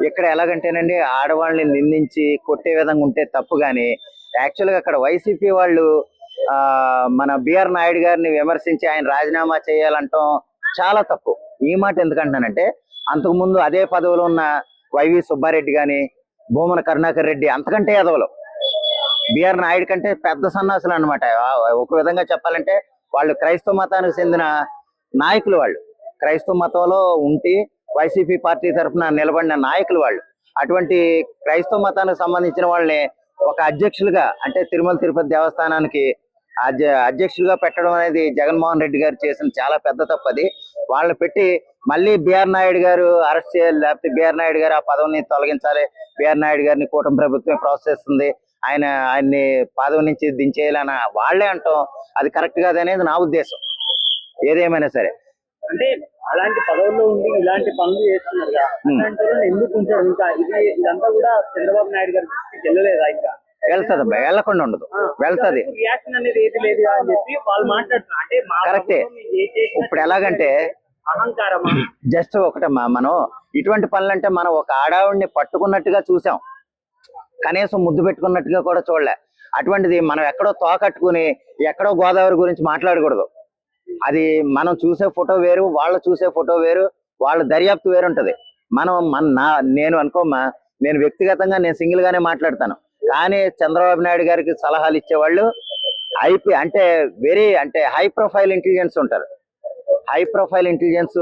ఇక్కడ ఎలాగంటేనండి, ఆడవాళ్ళని నిందించి కొట్టే విధంగా ఉంటే తప్పు గాని, యాక్చువల్‌గా అక్కడ వైసీపీ వాళ్ళు మన బిఆర్ నాయుడు గారిని విమర్శించి ఆయన రాజీనామా చేయాలంటాం చాలా తప్పు. ఈ మాట ఎందుకంటున్నానంటే, అంతకుముందు అదే పదవిలో ఉన్న వైవి సుబ్బారెడ్డి గాని, భూమన కరుణాకర్ రెడ్డి అంతకంటే ఎదవలు. బిఆర్ నాయుడు కంటే పెద్ద సన్నాసులు అనమాట. ఒక విధంగా చెప్పాలంటే వాళ్ళు క్రైస్తవ మతానికి చెందిన నాయకులు వాళ్ళు. క్రైస్తవ మతంలో ఉండి వైసీపీ పార్టీ తరఫున నిలబడిన నాయకులు వాళ్ళు. అటువంటి క్రైస్తవ మతానికి సంబంధించిన వాళ్ళని ఒక అధ్యక్షులుగా, అంటే తిరుమల తిరుపతి దేవస్థానానికి అధ్యక్షులుగా పెట్టడం అనేది జగన్మోహన్ రెడ్డి గారు చేసిన చాలా పెద్ద తప్పు. అది వాళ్ళని పెట్టి మళ్ళీ బిఆర్ నాయుడు గారు అరెస్ట్ చేయాలి, లేకపోతే బిఆర్ నాయుడు గారు ఆ పదవిని తొలగించాలి, బిఆర్ నాయుడు గారిని కూటమి ప్రభుత్వం ప్రోత్సహిస్తుంది, ఆయన్ని పదవి నుంచి దించేయాలని వాళ్లే అంటాం అది కరెక్ట్ కాదనేది నా ఉద్దేశం. ఏదేమైనా సరే అంటే అలాంటి పదవుల్లో ఉండి ఇలాంటి పనులు చేస్తున్నారుగా, అలాంటి ఎందుకు ఉంచారు? ఇంకా ఇదంతా కూడా చంద్రబాబు నాయుడు గారి దృష్టికి వెళ్ళలేదా? ఇంకా వెళ్తుంది అబ్బాయి, వెళ్లకుండా ఉండదు, వెళ్తుంది. రియాక్షన్ అనేది ఏది లేదు అని చెప్పి వాళ్ళు మాట్లాడుతున్నారు. అంటే కరెక్టే. ఇప్పుడు ఎలాగంటే అహంకారమా? జస్ట్ ఒకటమ్మా, మనం ఇటువంటి పనులంటే మనం ఒక ఆడావిడిని పట్టుకున్నట్టుగా చూసాం, కనీసం ముద్దు పెట్టుకున్నట్టుగా కూడా చూడలే. అటువంటిది మనం ఎక్కడో తోకట్టుకుని ఎక్కడో గోదావరి గురించి మాట్లాడకూడదు. అది మనం చూసే ఫోటో వేరు, వాళ్ళు చూసే ఫోటో వేరు, వాళ్ళ దర్యాప్తు వేరు ఉంటది. నేను అనుకోమ్మా, నేను వ్యక్తిగతంగా నేను సింగిల్ గానే మాట్లాడతాను, కానీ చంద్రబాబు నాయుడు గారికి సలహాలు ఇచ్చేవాళ్ళు అంటే హై ప్రొఫైల్ ఇంటెలిజెన్స్ ఉంటారు. హై ప్రొఫైల్ ఇంటెలిజెన్స్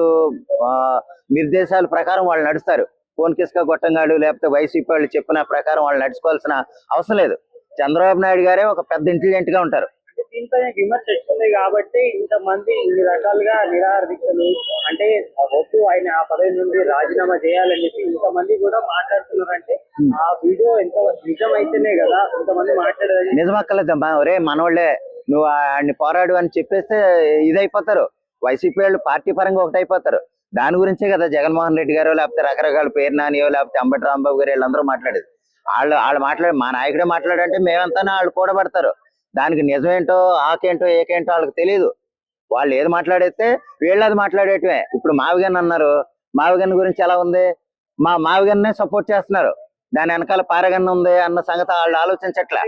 నిర్దేశాల ప్రకారం వాళ్ళు నడుస్తారు. ఫోన్ కిస్కా గొట్టంగాడు లేకపోతే వైసీపీ వాళ్ళు చెప్పిన ప్రకారం వాళ్ళు నడుచుకోవాల్సిన అవసరం లేదు. చంద్రబాబు నాయుడు గారే ఒక పెద్ద ఇంటెలిజెంట్ గా ఉంటారు. దీంతో విమర్శ వచ్చింది కాబట్టి ఇంతమంది ఇన్ని రకాలుగా నిరాహార దీక్షలు, అంటే వద్దు ఆయన ఆ పదవి నుండి రాజీనామా చేయాలని చెప్పి ఇంతమంది కూడా మాట్లాడుతున్నారంటే ఆ వీడియో ఎంత నిజమైతేనే కదా ఇంతమంది మాట్లాడేది. నిజమక్కలేదమ్మా, ఒరే మనోళ్లే నువ్వు ఆయన్ని పోరాడు అని చెప్పేస్తే ఇదైపోతారు. వైసీపీ వాళ్ళు పార్టీ పరంగా ఒకటైపోతారు. దాని గురించే కదా జగన్మోహన్ రెడ్డి గారు లేకపోతే రకరకాల పేరు నానియో లేకపోతే అంబటి రాంబాబు గారు వీళ్ళందరూ మాట్లాడేది. వాళ్ళు మాట్లాడి మా నాయకుడే మాట్లాడంటే మేమంతా వాళ్ళు కూడబడతారు. దానికి నిజమేంటో ఆకేంటో ఏకేంటో వాళ్ళకి తెలియదు. వాళ్ళు ఏది మాట్లాడేస్తే వీళ్ళు అది మాట్లాడేటమే. ఇప్పుడు మావిగన్ అన్నారు, మావిగన్ గురించి ఎలా ఉంది? మావిగన్నే సపోర్ట్ చేస్తున్నారు, దాని వెనకాల పారగన్ ఉంది అన్న సంగతి వాళ్ళు ఆలోచించట్లే.